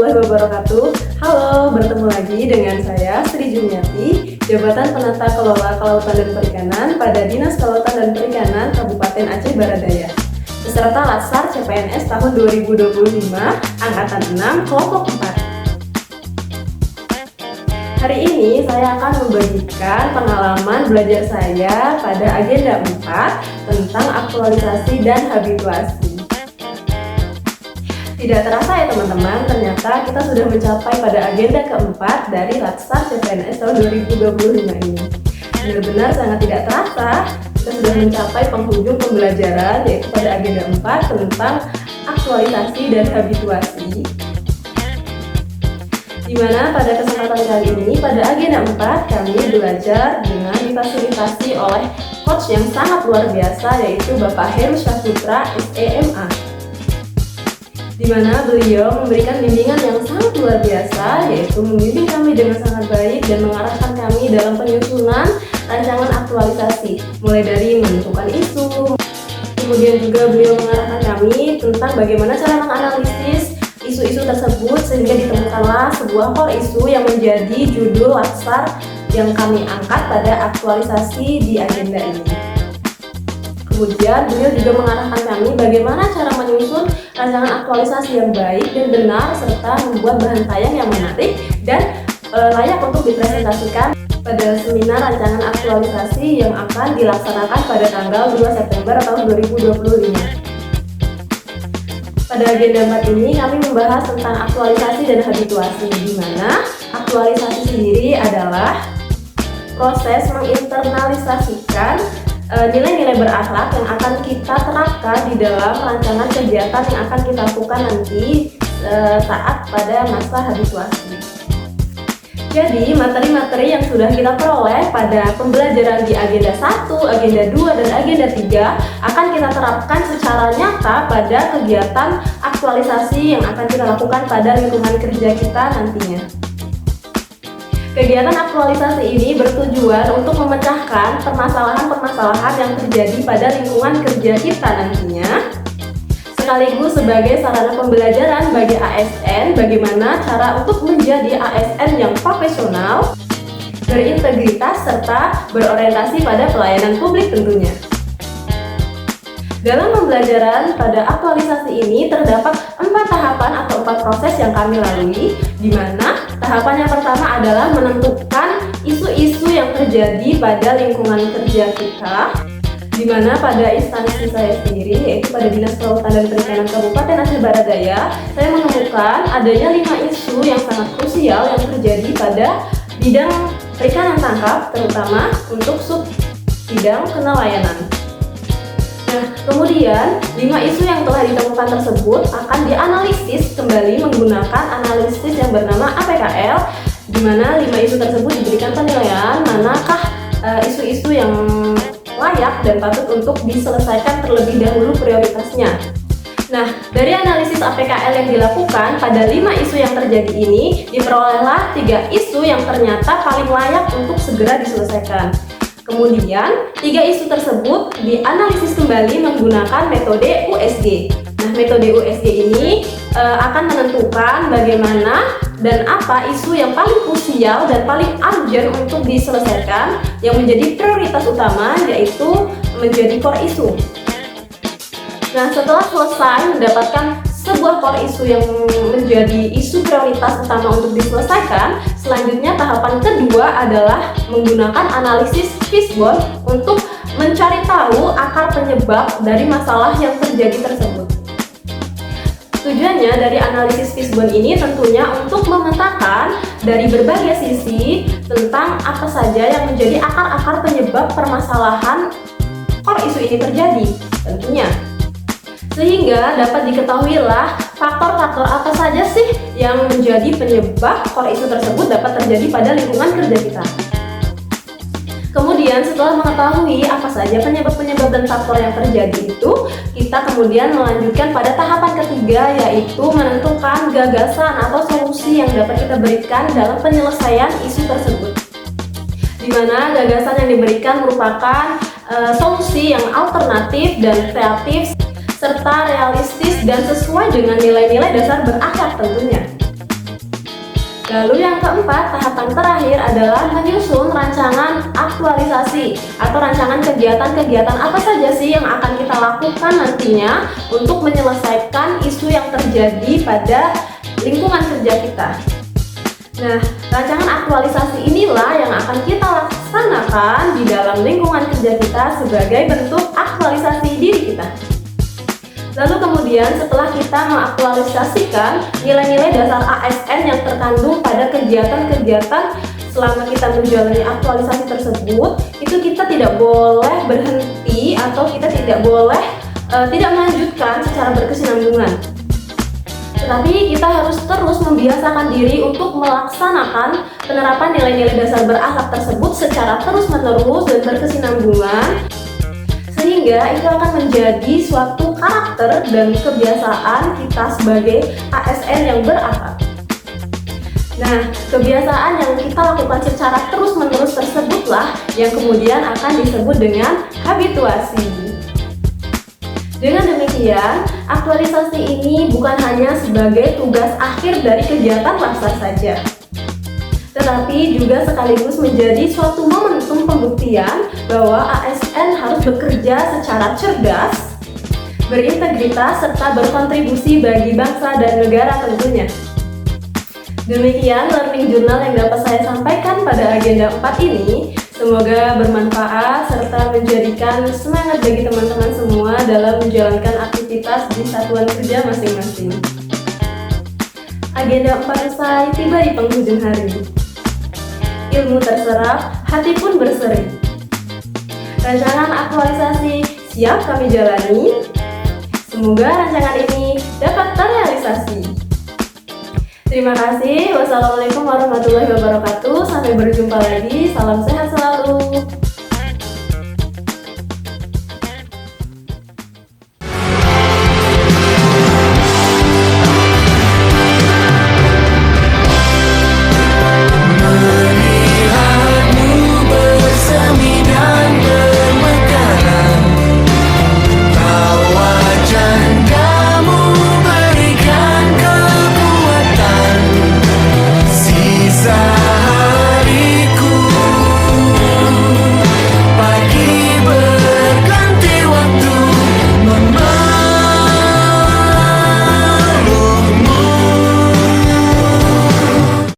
warahmatullahi wabarakatuh. Halo, bertemu lagi dengan saya Sri Jumiati, Jabatan Penata Kelola Kelautan dan Perikanan pada Dinas Kelautan dan Perikanan Kabupaten Aceh Barat Daya, beserta Latsar CPNS tahun 2025, Angkatan 6, Kelompok 4. Hari ini saya akan membagikan pengalaman belajar saya pada agenda 4 tentang aktualisasi dan habituasi. Tidak terasa ya teman-teman, ternyata kita sudah mencapai pada agenda keempat dari Latsar CPNS tahun 2025 ini. Benar-benar sangat tidak terasa, kita sudah mencapai penghujung pembelajaran yaitu pada agenda 4 tentang aktualisasi dan habituasi. Di mana pada kesempatan kali ini, pada agenda 4, kami belajar dengan difasilitasi oleh coach yang sangat luar biasa yaitu Bapak Heru Syahputra, SEMA. Di mana beliau memberikan bimbingan yang sangat luar biasa, yaitu membimbing kami dengan sangat baik dan mengarahkan kami dalam penyusunan rancangan aktualisasi, mulai dari menentukan isu. Kemudian juga beliau mengarahkan kami tentang bagaimana cara menganalisis isu-isu tersebut sehingga ditemukanlah sebuah core isu yang menjadi judul Latsar yang kami angkat pada aktualisasi di agenda ini. Kemudian beliau juga mengarahkan kami bagaimana cara menyusun rancangan aktualisasi yang baik dan benar serta membuat bahan tayang yang menarik dan layak untuk dipresentasikan pada seminar rancangan aktualisasi yang akan dilaksanakan pada tanggal 2 September tahun 2025. Pada agenda 4 ini kami membahas tentang aktualisasi dan habituasi, di mana aktualisasi sendiri adalah proses menginternalisasikan nilai-nilai berakhlak yang akan kita terapkan di dalam rancangan kegiatan yang akan kita lakukan nanti saat pada masa habituasi. Jadi materi-materi yang sudah kita peroleh pada pembelajaran di agenda 1, agenda 2, dan agenda 3 akan kita terapkan secara nyata pada kegiatan aktualisasi yang akan kita lakukan pada lingkungan kerja kita nantinya. Kegiatan aktualisasi ini bertujuan untuk memecahkan permasalahan-permasalahan yang terjadi pada lingkungan kerja kita nantinya, sekaligus sebagai sarana pembelajaran bagi ASN bagaimana cara untuk menjadi ASN yang profesional, berintegritas, serta berorientasi pada pelayanan publik tentunya. Dalam pembelajaran pada aktualisasi ini terdapat 4 tahapan atau 4 proses yang kami lalui, di mana tahapan yang pertama adalah menentukan isu-isu yang terjadi pada lingkungan kerja kita, di mana pada instansi saya sendiri, yaitu pada Dinas Kelautan dan Perikanan Kabupaten Aceh Barat Daya, saya menemukan adanya 5 isu yang sangat krusial yang terjadi pada bidang perikanan tangkap, terutama untuk sub bidang kenelayanan. Nah, kemudian 5 isu yang telah ditemukan tersebut akan dianalisis kembali menggunakan analisis yang bernama APKL, di mana 5 isu tersebut diberikan penilaian manakah isu-isu yang layak dan patut untuk diselesaikan terlebih dahulu prioritasnya. Nah, dari analisis APKL yang dilakukan pada 5 isu yang terjadi ini, diperolehlah 3 isu yang ternyata paling layak untuk segera diselesaikan. Kemudian, 3 isu tersebut dianalisis kembali menggunakan metode USG. Nah, metode USG ini akan menentukan bagaimana dan apa isu yang paling krusial dan paling urgent untuk diselesaikan yang menjadi prioritas utama, yaitu menjadi core isu. Nah, setelah selesai mendapatkan sebuah core isu yang menjadi isu prioritas utama untuk diselesaikan, selanjutnya tahapan kedua adalah menggunakan analisis fishbone untuk mencari tahu akar penyebab dari masalah yang terjadi tersebut. Tujuannya dari analisis fishbone ini tentunya untuk memetakan dari berbagai sisi tentang apa saja yang menjadi akar-akar penyebab permasalahan core isu ini terjadi tentunya. Sehingga dapat diketahuilah faktor-faktor apa saja sih yang menjadi penyebab core isu tersebut dapat terjadi pada lingkungan kerja kita. Kemudian setelah mengetahui apa saja penyebab-penyebab dan faktor yang terjadi itu, kita kemudian melanjutkan pada tahapan ketiga, yaitu menentukan gagasan atau solusi yang dapat kita berikan dalam penyelesaian isu tersebut. Di mana gagasan yang diberikan merupakan solusi yang alternatif dan kreatif serta realistis dan sesuai dengan nilai-nilai dasar berakhlak tentunya. Lalu yang keempat, tahapan terakhir adalah menyusun rancangan aktualisasi atau rancangan kegiatan-kegiatan apa saja sih yang akan kita lakukan nantinya untuk menyelesaikan isu yang terjadi pada lingkungan kerja kita. Nah, rancangan aktualisasi inilah yang akan kita laksanakan di dalam lingkungan kerja kita sebagai bentuk aktualisasi diri kita. Lalu kemudian setelah kita mengaktualisasikan nilai-nilai dasar ASN yang terkandung pada kegiatan-kegiatan selama kita menjalani aktualisasi tersebut, itu kita tidak boleh berhenti atau kita tidak boleh tidak melanjutkan secara berkesinambungan. Tetapi kita harus terus membiasakan diri untuk melaksanakan penerapan nilai-nilai dasar berakhlak tersebut secara terus-menerus dan berkesinambungan, sehingga itu akan menjadi suatu karakter dan kebiasaan kita sebagai ASN yang berakhlak. Nah, kebiasaan yang kita lakukan secara terus-menerus tersebutlah yang kemudian akan disebut dengan habituasi. Dengan demikian, aktualisasi ini bukan hanya sebagai tugas akhir dari kegiatan laksar saja, tetapi juga sekaligus menjadi suatu momentum pembuktian bahwa ASN harus bekerja secara cerdas, berintegritas, serta berkontribusi bagi bangsa dan negara tentunya. Demikian learning journal yang dapat saya sampaikan pada agenda 4 ini. Semoga bermanfaat serta menjadikan semangat bagi teman-teman semua dalam menjalankan aktivitas di satuan kerja masing-masing. Agenda 4 usai tiba di penghujung hari. Ilmu terserap, hati pun berseri. Rancangan aktualisasi siap kami jalani. Semoga rancangan ini dapat terrealisasi. Terima kasih. Wassalamualaikum warahmatullahi wabarakatuh. Sampai berjumpa lagi. Salam sehat selalu.